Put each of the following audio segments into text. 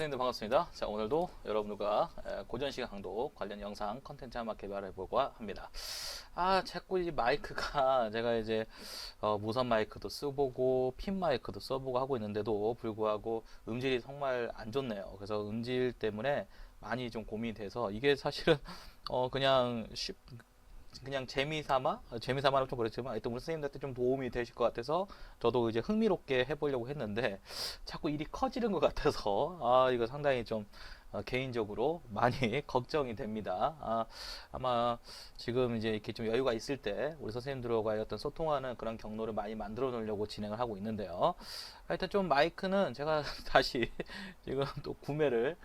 선생님들 반갑습니다. 자, 오늘도 여러분들과 고전시간 강도 관련 영상 컨텐츠 한번 개발해 보고 합니다. 자꾸 이 마이크가 제가 이제 무선 마이크도 써보고 핀 마이크도 써보고 하고 있는데도 불구하고 음질이 정말 안 좋네요. 그래서 음질 때문에 많이 좀 고민이 돼서 이게 사실은 그냥 재미삼아는 좀 그렇지만 하여튼 우리 선생님들한테 좀 도움이 되실 것 같아서 저도 이제 흥미롭게 해보려고 했는데 자꾸 일이 커지는 것 같아서 이거 상당히 좀 개인적으로 많이 걱정이 됩니다. 아마 지금 이제 이렇게 좀 여유가 있을 때 우리 선생님들과의 어떤 소통하는 그런 경로를 많이 만들어 놓으려고 진행을 하고 있는데요. 하여튼 좀 마이크는 제가 다시 지금 또 구매를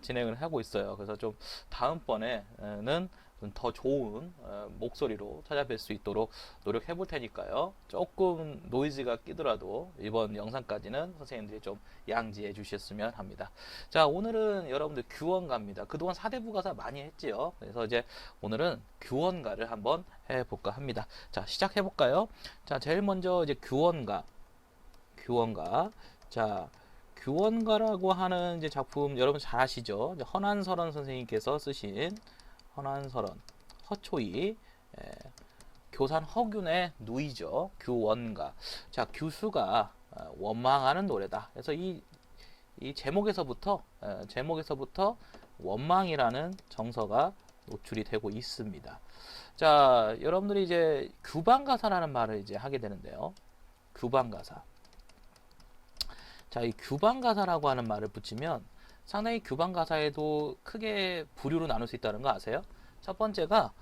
진행을 하고 있어요. 그래서 좀 다음번에는 더 좋은 목소리로 찾아뵐 수 있도록 노력해 볼 테니까요. 조금 노이즈가 끼더라도 이번 영상까지는 선생님들이 좀 양지해 주셨으면 합니다. 자, 오늘은 여러분들 규원가입니다. 그동안 사대부가사 많이 했지요. 그래서 이제 오늘은 규원가를 한번 해볼까 합니다. 자, 시작해 볼까요? 자, 제일 먼저 이제 규원가. 자, 규원가라고 하는 이제 작품 여러분 잘 아시죠? 허난설원 선생님께서 쓰신 허난설원, 허초이, 교산 허균의 누이죠. 규원가. 자, 규수가 원망하는 노래다. 그래서 이 제목에서부터 원망이라는 정서가 노출이 되고 있습니다. 자, 여러분들이 이제 규방가사라는 말을 이제 하게 되는데요. 규방가사. 자, 이 규방가사라고 하는 말을 붙이면 상당히 규방가사에도 크게 부류로 나눌 수 있다는 거 아세요? 첫 번째가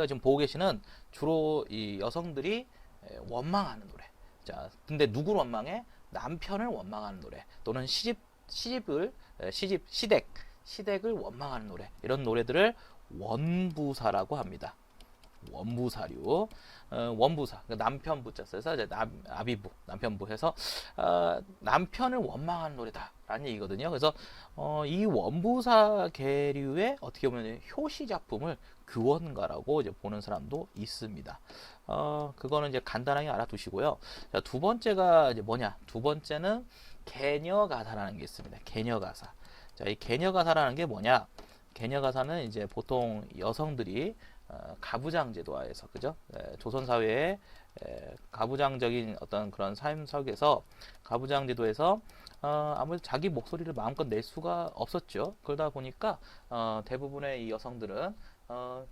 지금 보고 계시는 주로 이 여성들이 원망하는 노래. 자, 근데 누구를 원망해? 남편을 원망하는 노래 또는 시댁을 원망하는 노래. 이런 노래들을 원부사라고 합니다. 원부사류, 원부사, 남편부자 써서 이제 아비부, 남편부 해서 남편을 원망하는 노래다라는 얘기거든요. 그래서 이 원부사 계류의 어떻게 보면 효시 작품을 규원가라고 이제 보는 사람도 있습니다. 그거는 이제 간단하게 알아두시고요. 자, 두 번째가 이제 뭐냐? 두 번째는 개녀가사라는 게 있습니다. 개녀가사. 자, 이 개녀가사라는 게 뭐냐? 개녀가사는 이제 보통 여성들이 가부장 제도하에서 그죠? 조선 사회의 가부장적인 어떤 그런 삶 속에서 가부장 제도에서 아무래도 자기 목소리를 마음껏 낼 수가 없었죠. 그러다 보니까 대부분의 이 여성들은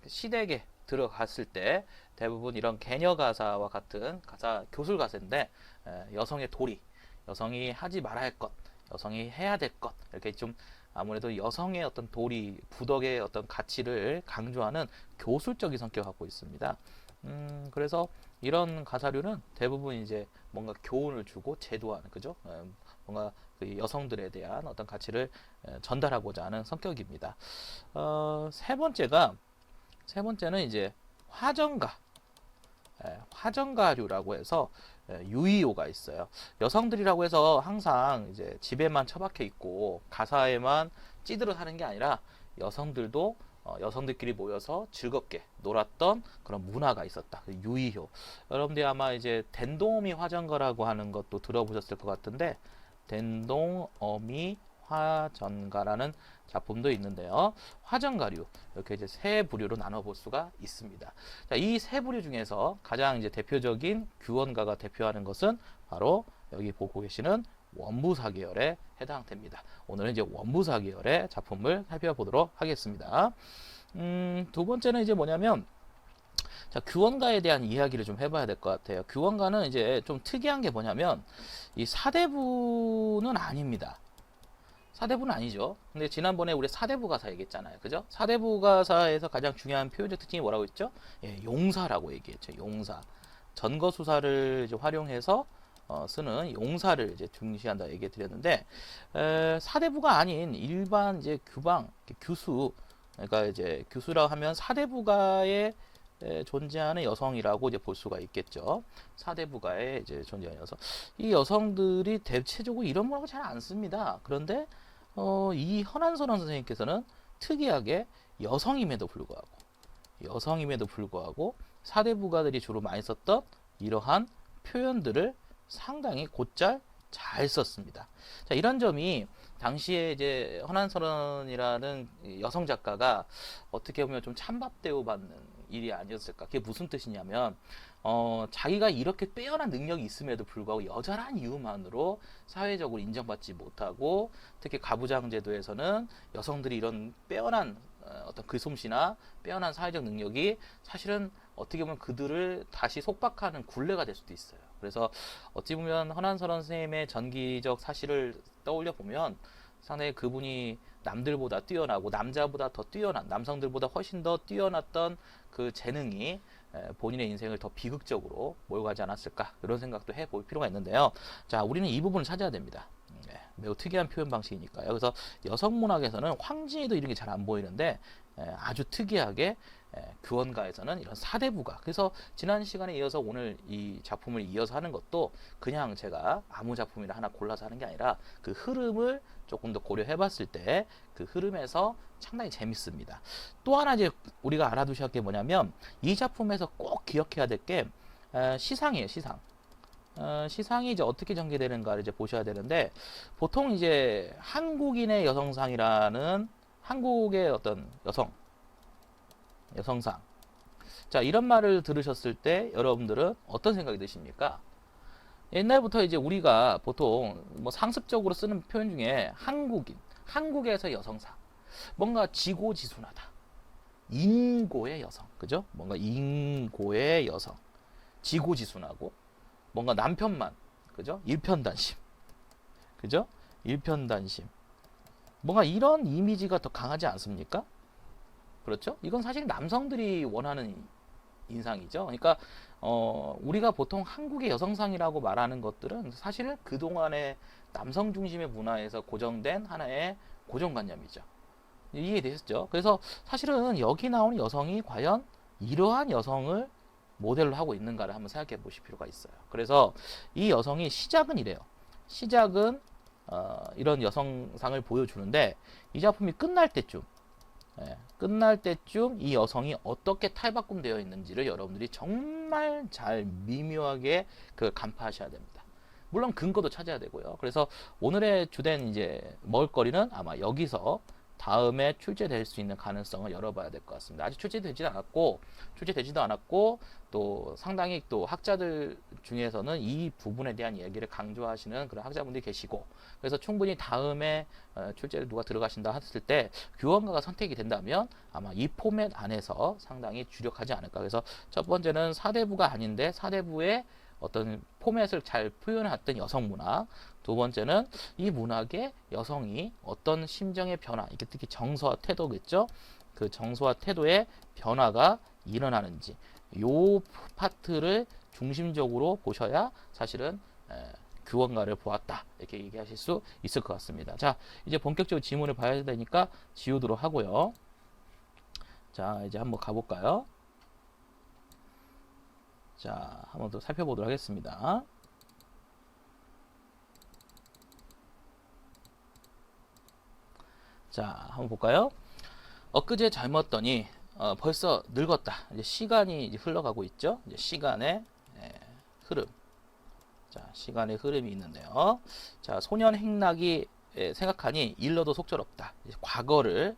시댁에 들어갔을 때 대부분 이런 개녀 가사와 같은 가사 교술 가사인데 여성의 도리, 여성이 하지 말아야 할 것, 여성이 해야 될 것 이렇게 좀 아무래도 여성의 어떤 도리, 부덕의 어떤 가치를 강조하는 교술적인 성격을 갖고 있습니다. 그래서 이런 가사류는 대부분 이제 뭔가 교훈을 주고 제도하는, 그죠? 뭔가 그 여성들에 대한 어떤 가치를 전달하고자 하는 성격입니다. 세 번째는 이제 화정가. 화정가류라고 해서 유의어가 있어요. 여성들이라고 해서 항상 이제 집에만 처박혀 있고 가사에만 찌들어 사는 게 아니라 여성들도 여성들끼리 모여서 즐겁게 놀았던 그런 문화가 있었다. 유의어. 여러분들이 아마 이제 덴동어미 화정가라고 하는 것도 들어보셨을 것 같은데 덴동어미 화전가라는 작품도 있는데요. 화전가류 이렇게 이제 세 부류로 나눠볼 수가 있습니다. 자, 이 세 부류 중에서 가장 이제 대표적인 규원가가 대표하는 것은 바로 여기 보고 계시는 원부사 계열에 해당됩니다. 오늘은 이제 원부사 계열의 작품을 살펴보도록 하겠습니다. 두 번째는 이제 뭐냐면 자, 규원가에 대한 이야기를 좀 해봐야 될 것 같아요. 규원가는 이제 좀 특이한 게 뭐냐면 이 사대부는 아닙니다. 사대부는 아니죠. 근데 지난번에 우리 사대부 가사 얘기했잖아요. 그죠? 사대부 가사에서 가장 중요한 표현적 특징이 뭐라고 했죠? 예, 용사라고 얘기했죠. 용사. 전거수사를 이제 활용해서 쓰는 용사를 이제 중시한다 얘기 드렸는데 사대부가 아닌 일반 이제 규수 그러니까 이제 규수라고 하면 사대부가에 존재하는 여성이라고 이제 볼 수가 있겠죠. 사대부가에 이제 존재하는 여성. 이 여성들이 대체적으로 이런 문화가 잘 안 씁니다. 그런데 이 허난선원 선생님께서는 특이하게 여성임에도 불구하고 사대부가들이 주로 많이 썼던 이러한 표현들을 상당히 곧잘 잘 썼습니다. 자, 이런 점이 당시에 이제 허난설원이라는 여성 작가가 어떻게 보면 좀 찬밥 대우받는 일이 아니었을까. 그게 무슨 뜻이냐면 자기가 이렇게 빼어난 능력이 있음에도 불구하고 여자란 이유만으로 사회적으로 인정받지 못하고, 특히 가부장 제도에서는 여성들이 이런 빼어난 어떤 글솜씨나 빼어난 사회적 능력이 사실은 어떻게 보면 그들을 다시 속박하는 굴레가 될 수도 있어요. 그래서 어찌 보면 허난설원 선생님의 전기적 사실을 떠올려 보면 상당히 그분이 남들보다 뛰어나고 남자보다 더 뛰어난, 남성들보다 훨씬 더 뛰어났던 그 재능이 본인의 인생을 더 비극적으로 몰고 가지 않았을까, 이런 생각도 해볼 필요가 있는데요. 자, 우리는 이 부분을 찾아야 됩니다. 매우 특이한 표현 방식이니까요. 그래서 여성 문학에서는 황진이도 이런 게 잘 안 보이는데 아주 특이하게 규원가에서는 이런 사대부가, 그래서 지난 시간에 이어서 오늘 이 작품을 이어서 하는 것도 그냥 제가 아무 작품이나 하나 골라서 하는 게 아니라 그 흐름을 조금 더 고려해 봤을 때 그 흐름에서 상당히 재밌습니다. 또 하나 이제 우리가 알아두셔야 할 게 뭐냐면, 이 작품에서 꼭 기억해야 될 게 시상이에요. 시상. 시상이 이제 어떻게 전개되는가를 이제 보셔야 되는데, 보통 이제 한국인의 여성상이라는 한국의 어떤 여성상. 자, 이런 말을 들으셨을 때 여러분들은 어떤 생각이 드십니까? 옛날부터 이제 우리가 보통 뭐 상습적으로 쓰는 표현 중에 한국에서 여성상, 뭔가 지고지순하다. 인고의 여성, 그죠? 뭔가 인고의 여성, 지고지순하고, 뭔가 남편만, 그죠? 일편단심, 그죠? 일편단심. 뭔가 이런 이미지가 더 강하지 않습니까? 그렇죠? 이건 사실 남성들이 원하는 인상이죠. 그러니까 우리가 보통 한국의 여성상이라고 말하는 것들은 사실은 그동안의 남성 중심의 문화에서 고정된 하나의 고정관념이죠. 이해되셨죠? 그래서 사실은 여기 나오는 여성이 과연 이러한 여성을 모델로 하고 있는가를 한번 생각해 보실 필요가 있어요. 그래서 이 여성이 시작은 이래요. 시작은 이런 여성상을 보여주는데, 이 작품이 끝날 때쯤 이 여성이 어떻게 탈바꿈되어 있는지를 여러분들이 정말 잘 미묘하게 그 간파하셔야 됩니다. 물론 근거도 찾아야 되고요. 그래서 오늘의 주된 이제 먹을거리는 아마 여기서 다음에 출제될 수 있는 가능성을 열어봐야 될 것 같습니다. 아직 출제되지도 않았고, 또 상당히 또 학자들 중에서는 이 부분에 대한 얘기를 강조하시는 그런 학자분들이 계시고, 그래서 충분히 다음에 출제를 누가 들어가신다 했을 때 규원가가 선택이 된다면 아마 이 포맷 안에서 상당히 주력하지 않을까. 그래서 첫 번째는 사대부가 아닌데 사대부의 어떤 포맷을 잘 표현했던 여성 문학, 두 번째는 이 문학에 여성이 어떤 심정의 변화, 이게 특히 정서와 태도겠죠. 그 정서와 태도의 변화가 일어나는지, 요 파트를 중심적으로 보셔야 사실은 규원가를 보았다, 이렇게 얘기하실 수 있을 것 같습니다. 자, 이제 본격적으로 지문을 봐야 되니까 지우도록 하고요. 자, 이제 한번 가볼까요? 자, 한번 더 살펴보도록 하겠습니다. 자, 한번 볼까요? 엊그제 젊었더니 벌써 늙었다. 이제 시간이 이제 흘러가고 있죠. 이제 시간의 흐름. 자, 시간의 흐름이 있는데요. 자, 소년 행락이 생각하니 일러도 속절없다. 이제 과거를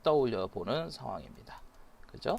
떠올려 보는 상황입니다. 그죠?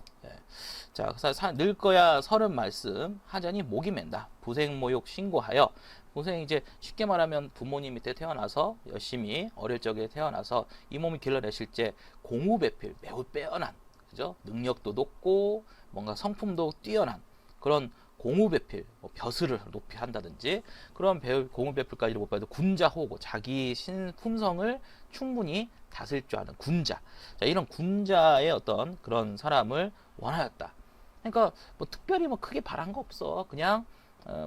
자, 늙어야 서른 말씀 하자니 목이 맨다. 부생모욕 신고하여. 부생, 이제 쉽게 말하면 부모님 밑에 태어나서 열심히 어릴 적에 태어나서 이 몸을 길러내실 때 공우배필, 매우 빼어난, 그죠? 능력도 높고 뭔가 성품도 뛰어난 그런 공우배필, 뭐 벼슬을 높이 한다든지 그런 공우배필까지를 못 봐도 군자호고, 자기 품성을 충분히 다스릴 줄 아는 군자. 자, 이런 군자의 어떤 그런 사람을 원하였다. 그러니까 뭐 특별히 뭐 크게 바란 거 없어. 그냥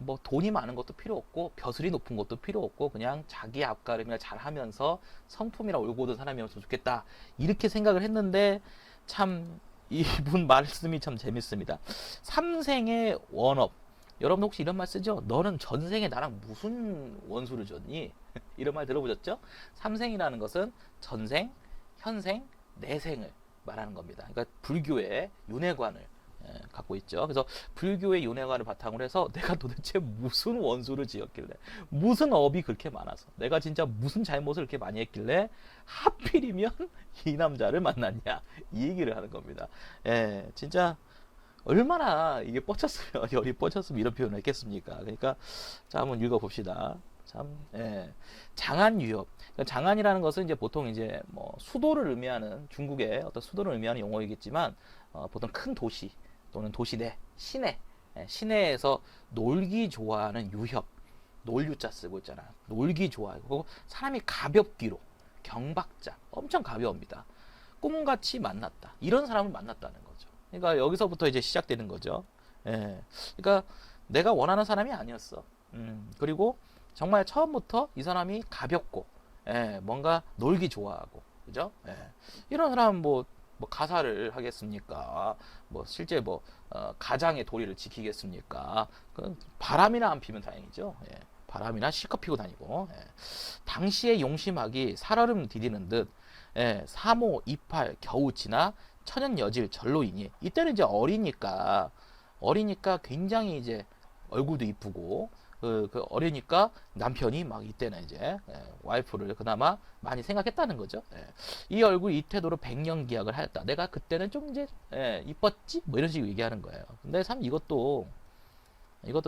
뭐 돈이 많은 것도 필요 없고 벼슬이 높은 것도 필요 없고 그냥 자기 앞가림이나 잘하면서 성품이나 올곧은 사람이었으면 좋겠다, 이렇게 생각을 했는데, 참 이분 말씀이 참 재밌습니다. 삼생의 원업. 여러분 혹시 이런 말 쓰죠? 너는 전생에 나랑 무슨 원수를 줬니? 이런 말 들어보셨죠? 삼생이라는 것은 전생, 현생, 내생을 말하는 겁니다. 그러니까 불교의 윤회관을 갖고 있죠. 그래서 불교의 윤회관을 바탕으로 해서 내가 도대체 무슨 원수를 지었길래, 무슨 업이 그렇게 많아서, 내가 진짜 무슨 잘못을 그렇게 많이 했길래 하필이면 이 남자를 만났냐, 이 얘기를 하는 겁니다. 진짜 얼마나 이게 뻗쳤으면, 열이 뻗쳤으면 이런 표현을 했겠습니까? 그러니까 자, 한번 읽어봅시다. 참, 장안유협. 그러니까 장안이라는 것은 이제 보통 이제 뭐 수도를 의미하는, 중국의 어떤 수도를 의미하는 용어이겠지만, 보통 큰 도시 또는 도시 내 시내, 시내에서 놀기 좋아하는 유협, 놀유자 쓰고 있잖아. 놀기 좋아하고 사람이 가볍기로, 경박자, 엄청 가벼웁니다. 꿈같이 만났다. 이런 사람을 만났다는 거죠. 그러니까 여기서부터 이제 시작되는 거죠. 그러니까 내가 원하는 사람이 아니었어. 그리고 정말 처음부터 이 사람이 가볍고, 뭔가 놀기 좋아하고, 그죠? 이런 사람은 뭐 가사를 하겠습니까? 뭐 실제 뭐 가장의 도리를 지키겠습니까? 그 바람이나 안 피면 다행이죠. 바람이나 실컷 피고 다니고. 당시의 용심하기 살얼음 디디는 듯, 사모 이팔 겨우 지나 천연 여질 절로이니, 이때는 이제 어리니까 굉장히 이제 얼굴도 이쁘고, 그 어리니까 남편이 막 이때는 이제 와이프를 그나마 많이 생각했다는 거죠. 이 얼굴 이 태도로 백년기약을 하였다. 내가 그때는 좀 이제 이뻤지? 뭐 이런 식으로 얘기하는 거예요. 근데 참 이것도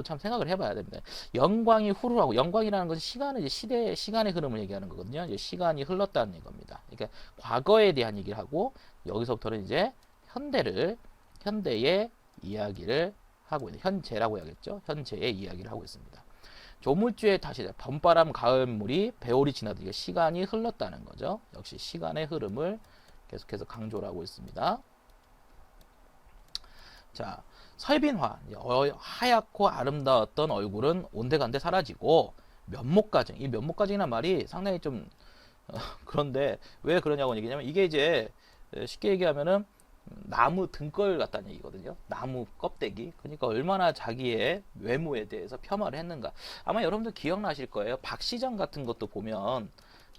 참 생각을 해봐야 됩니다. 영광이 후루하고, 영광이라는 것은 시간의 이제 시간의 흐름을 얘기하는 거거든요. 이제 시간이 흘렀다는 겁니다. 그러니까 과거에 대한 얘기를 하고, 여기서부터는 이제 현대의 이야기를 하고 있는, 현재라고 해야겠죠. 현재의 이야기를 하고 있습니다. 조물주의 다시 봄바람 가을물이 배월이 지나듯이 시간이 흘렀다는 거죠. 역시 시간의 흐름을 계속해서 강조를 하고 있습니다. 자, 설빈화, 하얗고 아름다웠던 얼굴은 온데간데 사라지고 면목가증, 이 면목가증이란 말이 상당히 좀 그런데 왜 그러냐고 얘기냐면, 이게 이제 쉽게 얘기하면은 나무 등걸 같다는 얘기거든요. 나무 껍데기. 그러니까 얼마나 자기의 외모에 대해서 폄하를 했는가. 아마 여러분들 기억나실 거예요. 박시전 같은 것도 보면,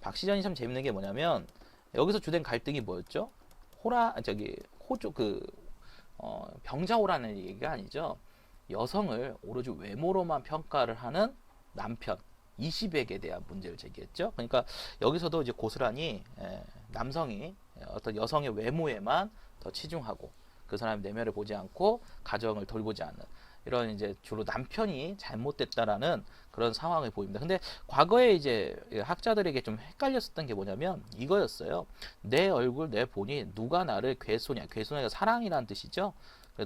박시전이 참 재밌는 게 뭐냐면, 여기서 주된 갈등이 뭐였죠? 호조 병자호라는 얘기가 아니죠. 여성을 오로지 외모로만 평가를 하는 남편 이시백에 대한 문제를 제기했죠. 그러니까 여기서도 이제 고스란히 남성이 어떤 여성의 외모에만 더 치중하고, 그 사람의 내면을 보지 않고 가정을 돌보지 않는, 이런 이제 주로 남편이 잘못됐다라는 그런 상황을 보입니다. 근데 과거에 이제 학자들에게 좀 헷갈렸었던 게 뭐냐면 이거였어요. 내 얼굴, 내 본이 누가 나를 괴소냐, 괴소냐가 사랑이라는 뜻이죠.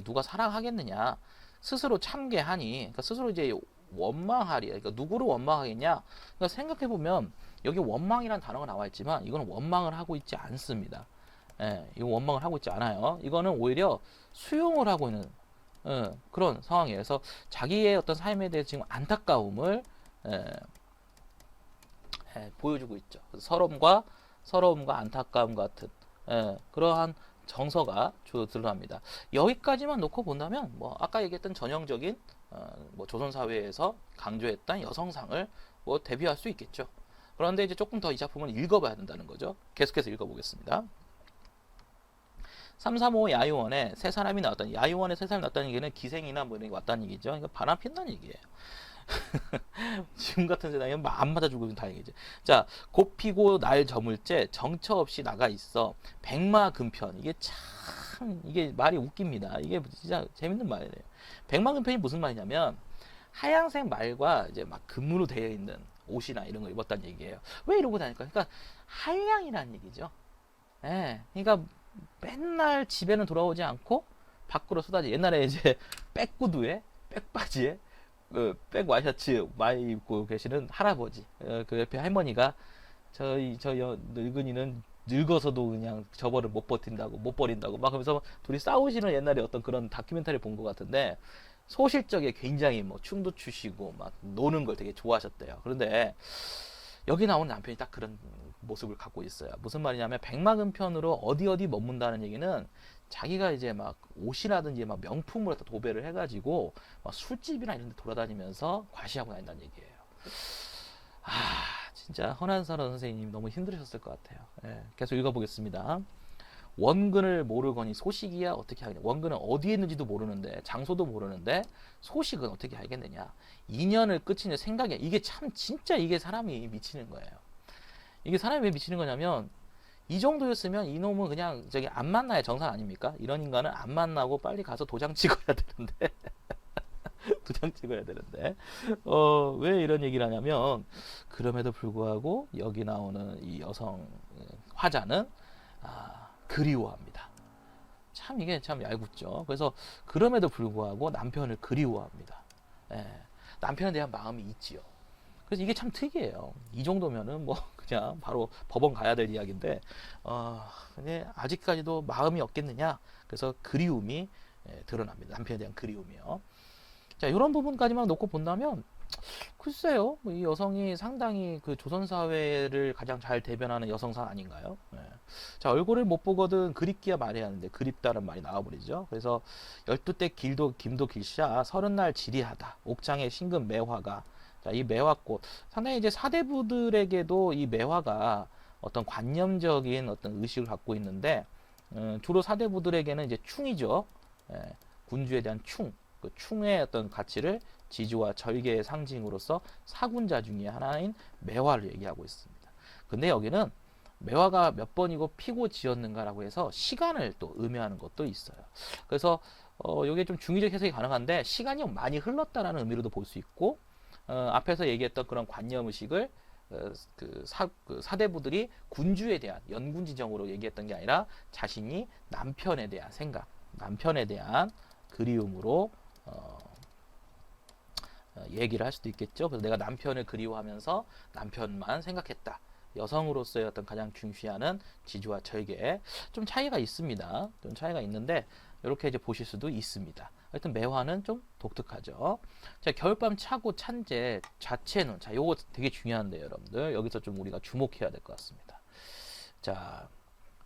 누가 사랑하겠느냐, 스스로 참게하니, 그러니까 스스로 이제 원망하리. 그러니까 누구를 원망하겠냐. 그러니까 생각해 보면 여기 원망이라는 단어가 나와 있지만 이거는 원망을 하고 있지 않습니다. 이거 원망을 하고 있지 않아요. 이거는 오히려 수용을 하고 있는 그런 상황이에요. 그래서 자기의 어떤 삶에 대해서 지금 안타까움을 보여주고 있죠. 서러움과 안타까움 같은 그러한 정서가 주로 드러납니다. 여기까지만 놓고 본다면 뭐 아까 얘기했던 전형적인 뭐 조선 사회에서 강조했던 여성상을 뭐 대비할 수 있겠죠. 그런데 이제 조금 더 이 작품을 읽어봐야 된다는 거죠. 계속해서 읽어보겠습니다. 335 야유원에 세 사람이 나왔다는, 야유원에 세 사람이 나왔다는 얘기는 기생이나 뭐 이런 게 왔다는 얘기죠. 그러니까 바람 핀다는 얘기예요. 지금 같은 세상에 안 맞아 죽으면 다행이지. 자, 곧 피고 날 저물째 정처 없이 나가 있어. 백마금편. 이게 말이 웃깁니다. 이게 진짜 재밌는 말이에요. 백마금편이 무슨 말이냐면 하얀색 말과 이제 막 금으로 되어 있는 옷이나 이런 거 입었다는 얘기예요. 왜 이러고 다닐까? 그러니까 한량이라는 얘기죠. 그러니까 맨날 집에는 돌아오지 않고 밖으로 쏟아지. 옛날에 이제 백구두에 백바지에 백 와이셔츠 많이 입고 계시는 할아버지, 그 옆에 할머니가 저 늙은이는 늙어서도 그냥 저거를 못 버린다고 막 하면서 둘이 싸우시는 옛날에 어떤 그런 다큐멘터리 본 것 같은데, 소실적에 굉장히 뭐 춤도 추시고 막 노는 걸 되게 좋아하셨대요. 그런데 여기 나오는 남편이 딱 그런 모습을 갖고 있어요. 무슨 말이냐면 백마금편으로 어디 머문다는 얘기는 자기가 이제 막 옷이라든지 막 명품으로 도배를 해가지고 막 술집이나 이런 데 돌아다니면서 과시하고 다닌다는 얘기예요. 진짜 헌한사로 선생님 너무 힘들으셨을 것 같아요. 계속 읽어보겠습니다. 원근을 모르거니 소식이야 어떻게 하겠냐. 원근은 어디에 있는지도 모르는데 장소도 모르는데 소식은 어떻게 알겠느냐. 인연을 끝이냐 생각이야. 이게 참 진짜 이게 사람이 미치는 거예요. 이게 사람이 왜 미치는 거냐면 이 정도였으면 이놈은 그냥 저기 안 만나야 정상 아닙니까? 이런 인간은 안 만나고 빨리 가서 도장 찍어야 되는데 도장 찍어야 되는데 왜 이런 얘기를 하냐면 그럼에도 불구하고 여기 나오는 이 여성 화자는 그리워합니다. 참 이게 참 얄궂죠. 그래서 그럼에도 불구하고 남편을 그리워합니다. 예, 남편에 대한 마음이 있지요. 그래서 이게 참 특이해요. 이 정도면은 뭐 그냥 바로 법원 가야 될 이야기인데 근데 아직까지도 마음이 없겠느냐. 그래서 그리움이 드러납니다. 남편에 대한 그리움이요. 자, 이런 부분까지만 놓고 본다면 글쎄요, 이 여성이 상당히 그 조선 사회를 가장 잘 대변하는 여성상 아닌가요? 네. 자, 얼굴을 못 보거든 그립기야 말해야 하는데 그립다는 말이 나와버리죠. 그래서 12대 김도 길샤 30날 지리하다 옥장의 신금 매화가 자, 이 매화꽃 상당히 이제 사대부들에게도 이 매화가 어떤 관념적인 어떤 의식을 갖고 있는데 주로 사대부들에게는 이제 충이죠. 예, 군주에 대한 충, 그 충의 어떤 가치를 지주와 절개의 상징으로서 사군자 중에 하나인 매화를 얘기하고 있습니다. 근데 여기는 매화가 몇 번이고 피고 지었는가라고 해서 시간을 또 의미하는 것도 있어요. 그래서 이게 좀 중의적 해석이 가능한데 시간이 많이 흘렀다라는 의미로도 볼 수 있고 앞에서 얘기했던 그런 관념의식을 그 사대부들이 군주에 대한 연군지정으로 얘기했던 게 아니라 자신이 남편에 대한 생각, 남편에 대한 그리움으로 얘기를 할 수도 있겠죠. 그래서 내가 남편을 그리워하면서 남편만 생각했다. 여성으로서의 어떤 가장 중시하는 지주와 절개 좀 차이가 있습니다. 좀 차이가 있는데 이렇게 이제 보실 수도 있습니다. 하여튼 매화는 좀 독특하죠. 자, 겨울밤 차고 찬제 자체는 자, 요거 되게 중요한데요, 여러분들. 여기서 좀 우리가 주목해야 될 것 같습니다. 자,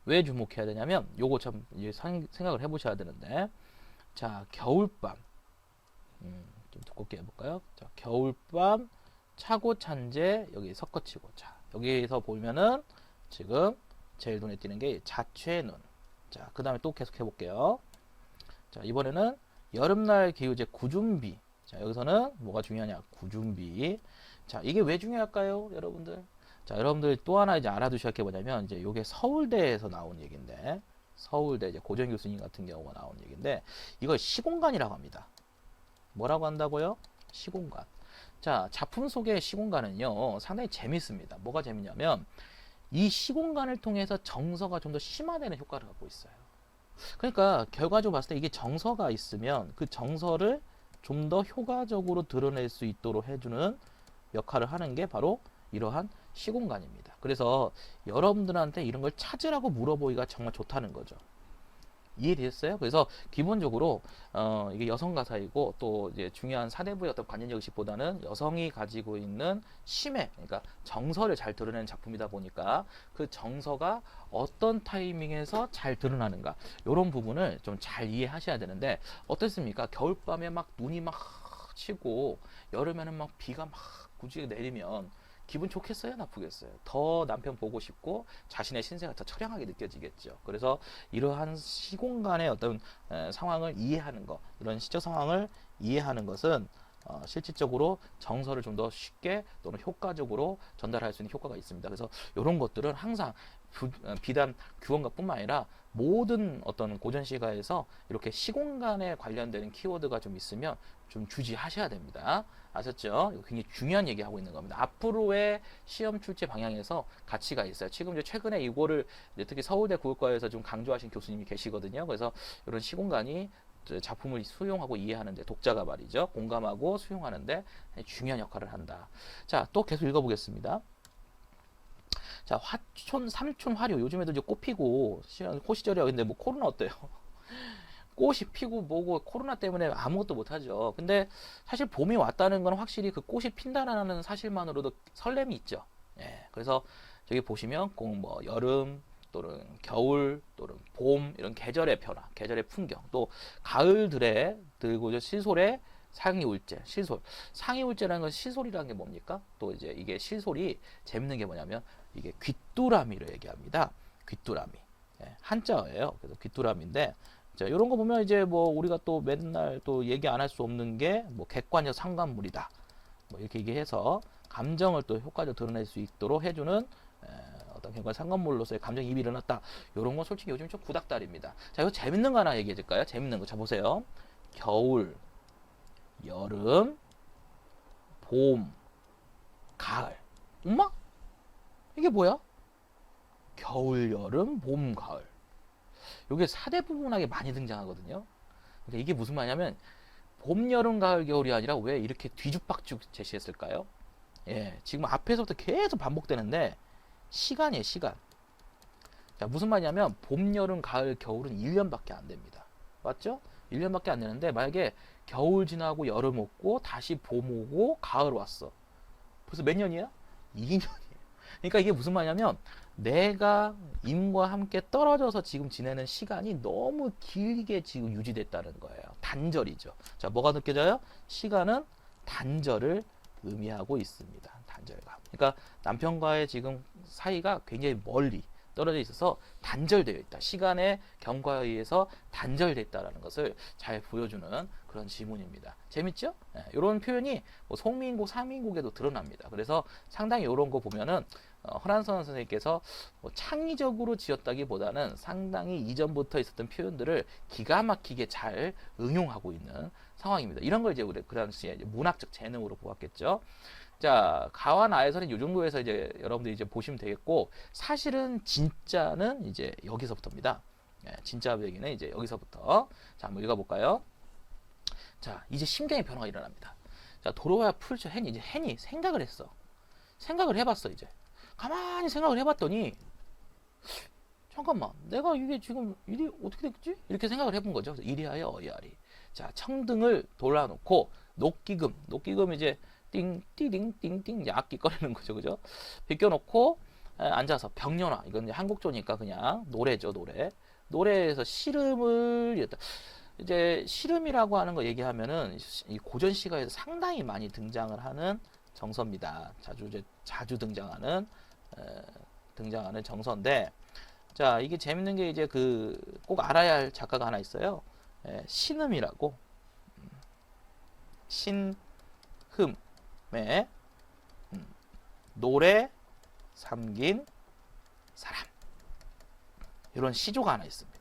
왜 주목해야 되냐면 요거 참 이제 생각을 해보셔야 되는데 자, 겨울밤 좀 두껍게 해볼까요? 자, 겨울밤 차고 찬제 여기 섞어치고 자, 여기서 보면은 지금 제일 눈에 띄는 게 자취의 눈. 자, 그 다음에 또 계속 해볼게요. 자, 이번에는 여름날 기우제 구준비. 자, 여기서는 뭐가 중요하냐? 구준비. 자, 이게 왜 중요할까요, 여러분들? 자, 여러분들 또 하나 이제 알아두셔야 할 게 뭐냐면 이제 이게 서울대에서 나온 얘기인데 서울대 이제 고전 교수님 같은 경우가 나온 얘기인데 이걸 시공간이라고 합니다. 뭐라고 한다고요? 시공간. 자, 작품 속의 시공간은요 상당히 재밌습니다. 뭐가 재밌냐면 이 시공간을 통해서 정서가 좀 더 심화되는 효과를 갖고 있어요. 그러니까 결과적으로 봤을 때 이게 정서가 있으면 그 정서를 좀 더 효과적으로 드러낼 수 있도록 해주는 역할을 하는 게 바로 이러한 시공간입니다. 그래서 여러분들한테 이런 걸 찾으라고 물어보기가 정말 좋다는 거죠. 이해되셨어요? 그래서 기본적으로 이게 여성 가사이고 또 이제 중요한 사대부의 어떤 관념적 의식보다는 여성이 가지고 있는 심해, 그러니까 정서를 잘 드러내는 작품이다 보니까 그 정서가 어떤 타이밍에서 잘 드러나는가 이런 부분을 좀 잘 이해하셔야 되는데 어떻습니까? 겨울밤에 막 눈이 막 치고 여름에는 막 비가 막 굳이 내리면 기분 좋겠어요? 나쁘겠어요? 더 남편 보고 싶고 자신의 신세가 더 처량하게 느껴지겠죠. 그래서 이러한 시공간의 어떤 상황을 이해하는 것, 이런 시적 상황을 이해하는 것은 실질적으로 정서를 좀 더 쉽게 또는 효과적으로 전달할 수 있는 효과가 있습니다. 그래서 이런 것들은 항상 비단 규원가뿐만 아니라 모든 어떤 고전 시가에서 이렇게 시공간에 관련되는 키워드가 좀 있으면 좀 주지하셔야 됩니다. 아셨죠? 이거 굉장히 중요한 얘기하고 있는 겁니다. 앞으로의 시험 출제 방향에서 가치가 있어요. 지금 이제 최근에 이거를 특히 서울대 국어과에서 좀 강조하신 교수님이 계시거든요. 그래서 이런 시공간이 작품을 수용하고 이해하는데 독자가 말이죠. 공감하고 수용하는데 중요한 역할을 한다. 자, 또 계속 읽어보겠습니다. 자, 화촌, 삼촌, 화료. 요즘에도 이제 꽃 피고 호시절이야. 근데 뭐 코로나 어때요? 꽃이 피고 뭐고 코로나 때문에 아무것도 못하죠. 근데 사실 봄이 왔다는 건 확실히 그 꽃이 핀다라는 사실만으로도 설렘이 있죠. 예, 그래서 저기 보시면 뭐 여름 또는 겨울 또는 봄 이런 계절의 변화, 계절의 풍경, 또 가을들에 들고 시솔의 상이울제, 시솔. 상이울제라는 건 시솔이라는 게 뭡니까? 또 이제 이게 시솔이 재밌는 게 뭐냐면 이게 귀뚜라미를 얘기합니다. 귀뚜라미. 한자어예요. 그래서 귀뚜라미인데, 자, 이런 거 보면 이제 뭐 우리가 또 맨날 또 얘기 안 할 수 없는 게 뭐 객관적 상관물이다. 뭐 이렇게 얘기해서 감정을 또 효과적으로 드러낼 수 있도록 해주는 어떤 객관 상관물로서의 감정이입이 일어났다. 이런 건 솔직히 요즘 좀 구닥다리입니다. 자, 이거 재밌는 거 하나 얘기해 줄까요? 재밌는 거. 자, 보세요. 겨울, 여름, 봄, 가을. 엄마? 이게 뭐야? 겨울, 여름, 봄, 가을. 이게 4대 부분하게 많이 등장하거든요. 그러니까 이게 무슨 말이냐면 봄, 여름, 가을, 겨울이 아니라 왜 이렇게 뒤죽박죽 제시했을까요? 예, 지금 앞에서부터 계속 반복되는데 시간이에요, 시간. 자, 무슨 말이냐면 봄, 여름, 가을, 겨울은 1년밖에 안 됩니다. 맞죠? 1년밖에 안 되는데 만약에 겨울 지나고 여름 오고 다시 봄 오고 가을 왔어. 벌써 몇 년이야? 2년이에요. 그러니까 이게 무슨 말이냐면 내가 임과 함께 떨어져서 지금 지내는 시간이 너무 길게 지금 유지됐다는 거예요. 단절이죠. 자, 뭐가 느껴져요? 시간은 단절을 의미하고 있습니다. 단절감. 그러니까 남편과의 지금 사이가 굉장히 멀리 떨어져 있어서 단절되어 있다. 시간의 경과에 의해서 단절되어 있다는 것을 잘 보여주는 그런 지문입니다. 재밌죠? 네, 이런 표현이 뭐 송민국, 상민국에도 드러납니다. 그래서 상당히 이런 거 보면은 허란선 선생님께서 뭐 창의적으로 지었다기보다는 상당히 이전부터 있었던 표현들을 기가 막히게 잘 응용하고 있는 상황입니다. 이런 걸 이제 우리 그 당시에 문학적 재능으로 보았겠죠. 자, 가와 나에서는 이 정도에서 이제 여러분들이 이제 보시면 되겠고, 사실은 진짜는 이제 여기서부터입니다. 예, 진짜 얘기는 이제 여기서부터. 자, 한번 읽어볼까요? 자, 이제 심경의 변화가 일어납니다. 자, 도로와 풀처 헨이 이제 헨이 생각을 했어. 생각을 해봤어 이제. 가만히 생각을 해봤더니 잠깐만, 내가 이게 지금 일이 어떻게 됐지? 이렇게 생각을 해본 거죠. 그래서 이리하여 어이하리. 자, 청등을 돌아놓고 녹기금 이제 띵띵띵띵 악기 꺼내는 거죠, 그죠? 비껴놓고 앉아서 병년화, 이건 이제 한국조니까 그냥 노래죠, 노래에서 시름을 이제 시름이라고 하는 거 얘기하면은 이 고전 시가에서 상당히 많이 등장을 하는 정서입니다. 자주 등장하는 정서인데, 자, 이게 재밌는 게 이제 그 꼭 알아야 할 작가가 하나 있어요. 신음이라고. 신흠의 노래 삼긴 사람, 이런 시조가 하나 있습니다.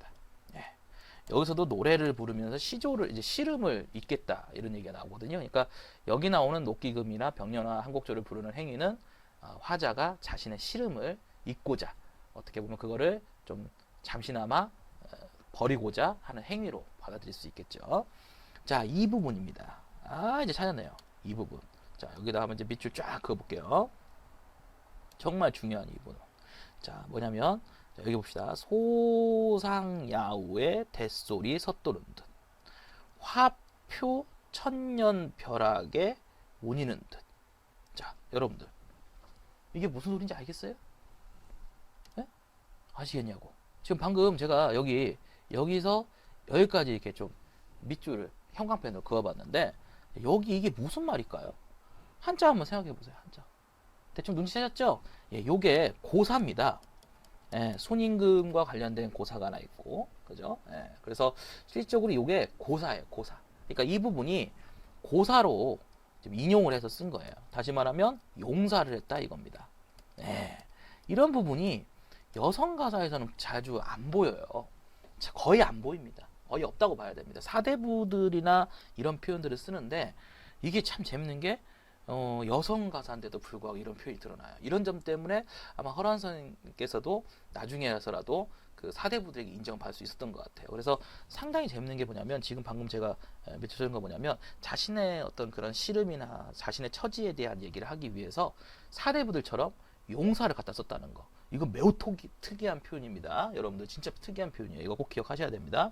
여기서도 노래를 부르면서 시조를 이제 시름을 잇겠다 이런 얘기가 나오거든요. 그러니까 여기 나오는 녹기금이나 병년화 한곡조를 부르는 행위는 화자가 자신의 시름을 잇고자 어떻게 보면 그거를 좀 잠시나마 버리고자 하는 행위로 받아들일 수 있겠죠. 자, 이 부분입니다. 이제 찾았네요. 이 부분. 자, 여기다 한번 이제 밑줄 쫙 그어볼게요. 정말 중요한 이 부분. 자, 뭐냐면 자, 여기 봅시다. 소상야우의 뱃소리 섰도른 듯 화표 천년벼락에 온이는 듯. 자, 여러분들 이게 무슨 소리인지 알겠어요? 네? 아시겠냐고. 지금 방금 제가 여기서 여기까지 이렇게 좀 밑줄을 형광펜으로 그어봤는데 여기 이게 무슨 말일까요? 한자 한번 생각해 보세요. 한자. 대충 눈치채셨죠? 예, 요게 고사입니다. 예, 손임금과 관련된 고사가 하나 있고, 그죠? 예, 그래서 실질적으로 요게 고사예요, 고사. 그러니까 이 부분이 고사로 좀 인용을 해서 쓴 거예요. 다시 말하면 용사를 했다 이겁니다. 예, 이런 부분이 여성 가사에서는 자주 안 보여요. 거의 안 보입니다. 거의 없다고 봐야 됩니다. 사대부들이나 이런 표현들을 쓰는데 이게 참 재밌는 게 여성 가사인데도 불구하고 이런 표현이 드러나요. 이런 점 때문에 아마 허란 선생님께서도 나중에라서라도 그 사대부들에게 인정받을 수 있었던 것 같아요. 그래서 상당히 재밌는 게 뭐냐면 지금 방금 제가 며칠 전에 거 뭐냐면 자신의 어떤 그런 씨름이나 자신의 처지에 대한 얘기를 하기 위해서 사대부들처럼 용사를 갖다 썼다는 거. 이건 매우 특이한 표현입니다. 여러분들 진짜 특이한 표현이에요. 이거 꼭 기억하셔야 됩니다.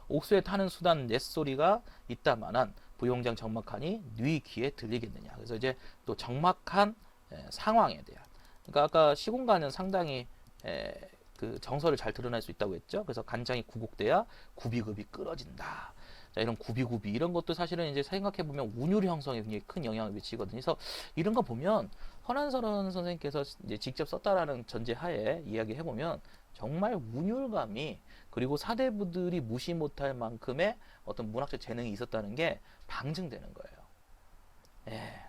옥수에 타는 수단 넷소리가 있다마는 부용장 적막하니 네 귀에 들리겠느냐. 그래서 이제 또 적막한 상황에 대한. 그러니까 아까 시공간은 상당히 그 정서를 잘 드러낼 수 있다고 했죠. 그래서 간장이 구곡돼야 구비급이 끌어진다. 자, 이런 구비구비 이런 것도 사실은 이제 생각해 보면 운율 형성에 굉장히 큰 영향을 미치거든요. 그래서 이런 거 보면 허난설원 선생님께서 이제 직접 썼다라는 전제하에 이야기해 보면 정말 운율감이 그리고 사대부들이 무시 못할 만큼의 어떤 문학적 재능이 있었다는 게 방증되는 거예요. 예.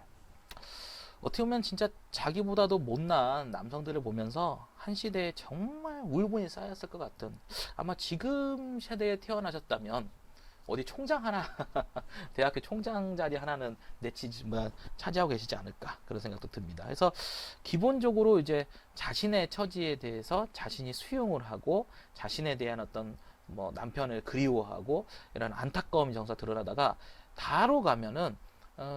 어떻게 보면 진짜 자기보다도 못난 남성들을 보면서 한 시대에 정말 울분이 쌓였을 것 같은, 아마 지금 세대에 태어나셨다면 어디 총장 하나 대학교 총장 자리 하나는 내치지만 차지하고 계시지 않을까 그런 생각도 듭니다. 그래서 기본적으로 이제 자신의 처지에 대해서 자신이 수용을 하고 자신에 대한 어떤 뭐 남편을 그리워하고 이런 안타까움이 정서 드러나다가 다로 가면은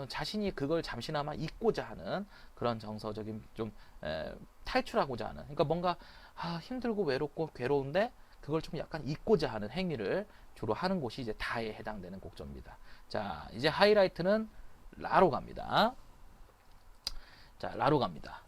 자신이 그걸 잠시나마 잊고자 하는 그런 정서적인 좀 탈출하고자 하는, 그러니까 뭔가 힘들고 외롭고 괴로운데 그걸 좀 약간 잊고자 하는 행위를 주로 하는 곳이 이제 다에 해당되는 곡조입니다. 자, 이제 하이라이트는 라로 갑니다. 자, 라로 갑니다.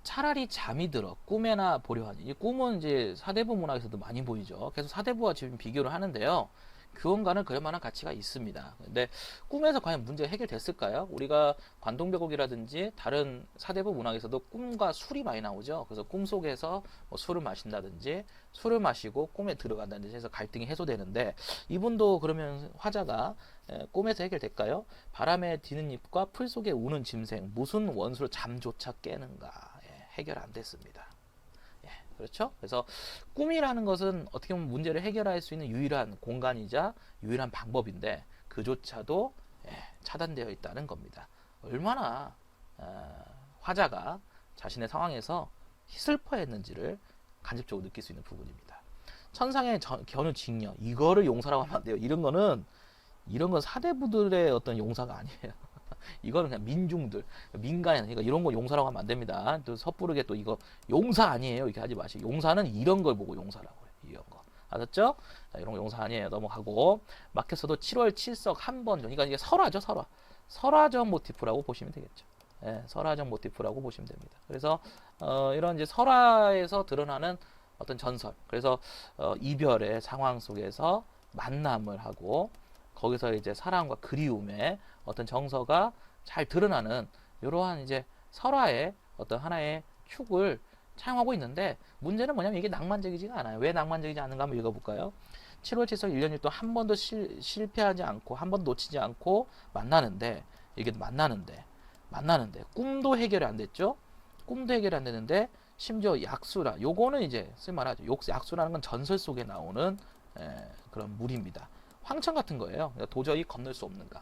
차라리 잠이 들어 꿈에나 보려 하니. 이 꿈은 이제 사대부 문학에서도 많이 보이죠. 그래서 사대부와 지금 비교를 하는데요. 교원과는 그럴 만한 가치가 있습니다. 근데 꿈에서 과연 문제가 해결됐을까요? 우리가 관동백곡이라든지 다른 사대부 문학에서도 꿈과 술이 많이 나오죠. 그래서 꿈속에서 뭐 술을 마신다든지 술을 마시고 꿈에 들어간다든지 해서 갈등이 해소되는데, 이분도 그러면 화자가 꿈에서 해결될까요? 바람에 디는 잎과 풀 속에 우는 짐승, 무슨 원수로 잠조차 깨는가. 해결 안 됐습니다. 그렇죠? 그래서 꿈이라는 것은 어떻게 보면 문제를 해결할 수 있는 유일한 공간이자 유일한 방법인데 그조차도 차단되어 있다는 겁니다. 얼마나 화자가 자신의 상황에서 슬퍼했는지를 간접적으로 느낄 수 있는 부분입니다. 천상의 견우 직녀, 이거를 용사라고 하면 안 돼요. 이런 건 사대부들의 어떤 용사가 아니에요. 이거는 그냥 민중들, 민간인, 그러니까 이런 거 용사라고 하면 안 됩니다. 또 섣부르게 또 이거 용사 아니에요 이렇게 하지 마시고, 용사는 이런 걸 보고 용사라고 해요. 이런 거 알았죠? 자, 이런 거 용사 아니에요. 넘어가고, 마켓에서도 7월 7석 한 번, 그러니까 이게 설화죠. 설화적 모티프라고 보시면 되겠죠. 설화적 모티프라고 보시면 됩니다. 그래서 이런 이제 설화에서 드러나는 어떤 전설, 그래서 이별의 상황 속에서 만남을 하고 거기서 이제 사랑과 그리움의 어떤 정서가 잘 드러나는 이러한 이제 설화의 어떤 하나의 축을 차용하고 있는데, 문제는 뭐냐면 이게 낭만적이지가 않아요. 왜 낭만적이지 않은가 한번 읽어볼까요? 7월 7석 1년 6도 한 번도 실패하지 않고 한 번도 놓치지 않고 만나는데, 이게 만나는데 꿈도 해결이 안 됐죠. 꿈도 해결이 안 되는데 심지어 약수라, 요거는 이제 쓸만하죠. 약수라는 건 전설 속에 나오는 그런 물입니다. 황천 같은 거예요. 그러니까 도저히 건널 수 없는 강,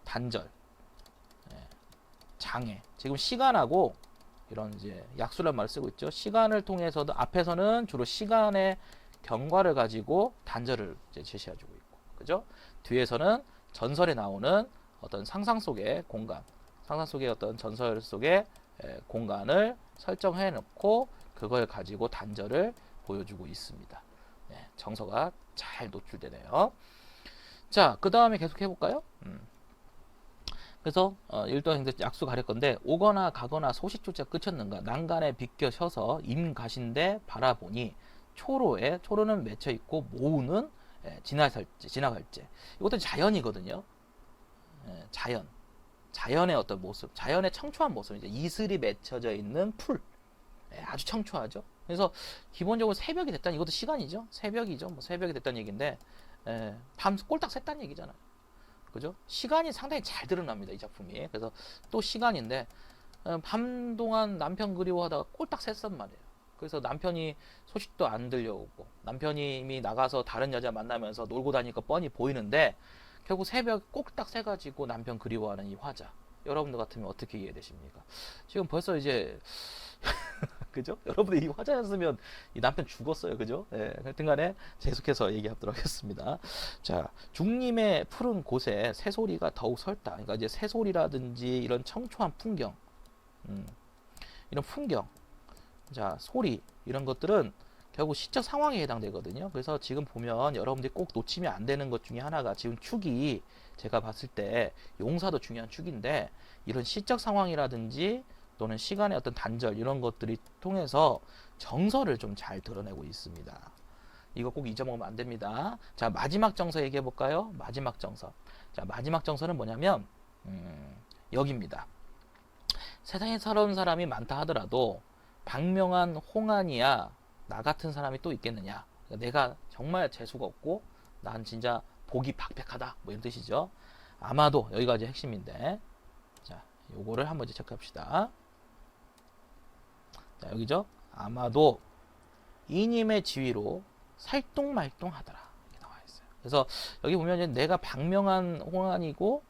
단절, 장애. 지금 시간하고 이런 이제 약수란 말을 쓰고 있죠. 시간을 통해서도 앞에서는 주로 시간의 경과를 가지고 단절을 이제 제시해주고 있고, 그죠? 뒤에서는 전설에 나오는 어떤 상상 속의 공간, 상상 속의 어떤 전설 속의 공간을 설정해 놓고 그걸 가지고 단절을 보여주고 있습니다. 정서가 잘 노출되네요. 자, 그 다음에 계속 해볼까요? 그래서 일도 약수 가릴 건데, 오거나 가거나 소식조차 끝이었는가 난간에 비껴 서서 임가신데 바라보니 초로는 맺혀 있고 모우는 지나갈지. 이것도 자연이거든요. 자연의 어떤 모습, 자연의 청초한 모습, 이제 이슬이 맺혀져 있는 풀, 아주 청초하죠. 그래서 기본적으로 새벽이 됐다는, 이것도 시간이죠. 새벽이죠. 뭐 새벽이 됐다는 얘기인데, 밤 꼴딱 샜다는 얘기잖아요. 그죠? 시간이 상당히 잘 드러납니다, 이 작품이. 그래서 또 시간인데, 밤 동안 남편 그리워하다가 꼴딱 샜단 말이에요. 그래서 남편이 소식도 안 들려오고, 남편이 이미 나가서 다른 여자 만나면서 놀고 다니니까 뻔히 보이는데, 결국 새벽 꼴딱 새가지고 남편 그리워하는 이 화자. 여러분들 같으면 어떻게 이해되십니까? 지금 벌써 이제 그죠? 여러분들 이 화자였으면 이 남편 죽었어요. 그죠? 하여튼 간에 계속해서 얘기하도록 하겠습니다. 자, 중림의 푸른 곳에 새소리가 더욱 설다. 그러니까 이제 새소리라든지 이런 청초한 풍경, 이런 풍경, 자, 소리, 이런 것들은 결국 시적 상황에 해당되거든요. 그래서 지금 보면 여러분들이 꼭 놓치면 안 되는 것 중에 하나가, 지금 축이 제가 봤을 때 용사도 중요한 축인데, 이런 시적 상황이라든지 또는 시간의 어떤 단절, 이런 것들이 통해서 정서를 좀 잘 드러내고 있습니다. 이거 꼭 잊어먹으면 안 됩니다. 자, 마지막 정서 얘기해 볼까요? 마지막 정서. 자, 마지막 정서는 뭐냐면 여기입니다. 세상에 서러운 사람이 많다 하더라도 박명한 홍안이야 나 같은 사람이 또 있겠느냐. 그러니까 내가 정말 재수가 없고 난 진짜 복이 박백하다. 뭐 이런 뜻이죠. 아마도 여기가 이제 핵심인데. 자, 요거를 한번 이제 체크합시다. 자, 여기죠. 아마도 이님의 지위로 살뚱말뚱하더라. 이렇게 나와 있어요. 그래서 여기 보면 이제 내가 박명한 홍안이고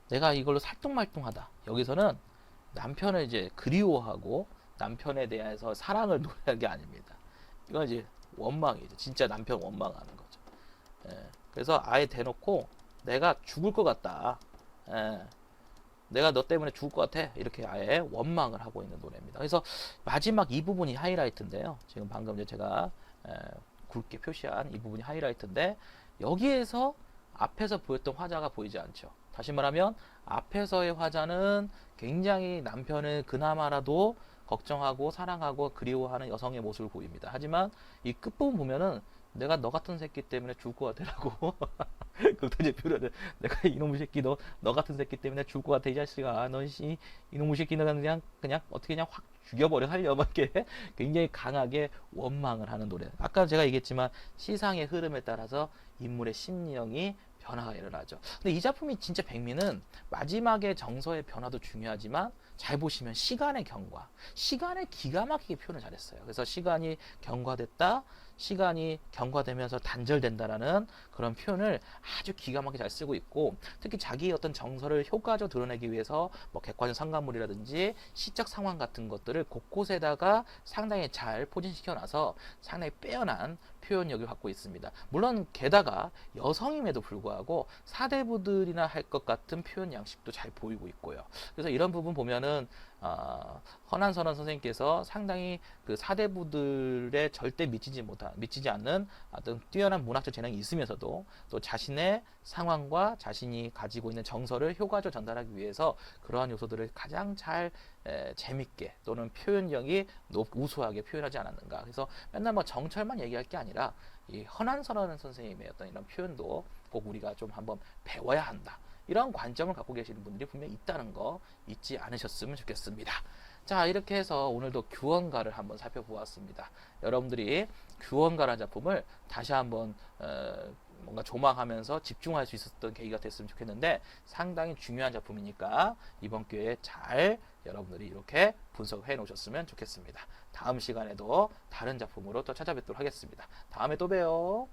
내가 이걸로 살뚱말뚱하다. 여기서는 남편을 이제 그리워하고 남편에 대해서 사랑을 노래한 게 아닙니다. 이건 이제 원망이죠. 진짜 남편 원망하는 거죠. 예. 그래서 아예 대놓고 내가 죽을 것 같다. 예. 내가 너 때문에 죽을 것 같아. 이렇게 아예 원망을 하고 있는 노래입니다. 그래서 마지막 이 부분이 하이라이트인데요. 지금 방금 이제 제가 굵게 표시한 이 부분이 하이라이트인데 여기에서 앞에서 보였던 화자가 보이지 않죠. 다시 말하면 앞에서의 화자는 굉장히 남편을 그나마라도 걱정하고 사랑하고 그리워하는 여성의 모습을 보입니다. 하지만 이 끝부분 보면은 내가 너 같은 새끼 때문에 죽을 것 같아라고 극단적 표현을 내가 이놈의 새끼 너 같은 새끼 때문에 죽을 것 같아 이 자식아 넌 이놈의 새끼는 그냥 어떻게 그냥 확 죽여버려 살려 막 이렇게 굉장히 강하게 원망을 하는 노래. 아까 제가 얘기했지만 시상의 흐름에 따라서 인물의 심리형이 변화가 일어나죠. 근데 이 작품이 진짜 백미는 마지막에 정서의 변화도 중요하지만 잘 보시면 시간의 경과, 시간을 기가 막히게 표현을 잘했어요. 그래서 시간이 경과됐다, 시간이 경과되면서 단절된다라는 그런 표현을 아주 기가 막히게 잘 쓰고 있고 특히 자기의 어떤 정서를 효과적으로 드러내기 위해서 뭐 객관적 상관물이라든지 시적 상황 같은 것들을 곳곳에다가 상당히 잘 포진시켜 놔서 상당히 빼어난 표현력을 갖고 있습니다. 물론 게다가 여성임에도 불구하고 사대부들이나 할 것 같은 표현 양식도 잘 보이고 있고요. 그래서 이런 부분 보면은 허난선원 선생님께서 상당히 그 사대부들의 절대 미치지 않는 어떤 뛰어난 문학적 재능이 있으면서도 또 자신의 상황과 자신이 가지고 있는 정서를 효과적으로 전달하기 위해서 그러한 요소들을 가장 잘 재밌게 또는 표현력이 우수하게 표현하지 않았는가. 그래서 맨날 뭐 정철만 얘기할 게 아니라 이 허난선원 선생님의 어떤 이런 표현도 꼭 우리가 좀 한번 배워야 한다. 이런 관점을 갖고 계시는 분들이 분명히 있다는 거 잊지 않으셨으면 좋겠습니다. 자, 이렇게 해서 오늘도 규원가를 한번 살펴보았습니다. 여러분들이 규원가라는 작품을 다시 한번 뭔가 조망하면서 집중할 수 있었던 계기가 됐으면 좋겠는데 상당히 중요한 작품이니까 이번 기회에 잘 여러분들이 이렇게 분석해 놓으셨으면 좋겠습니다. 다음 시간에도 다른 작품으로 또 찾아뵙도록 하겠습니다. 다음에 또 봬요.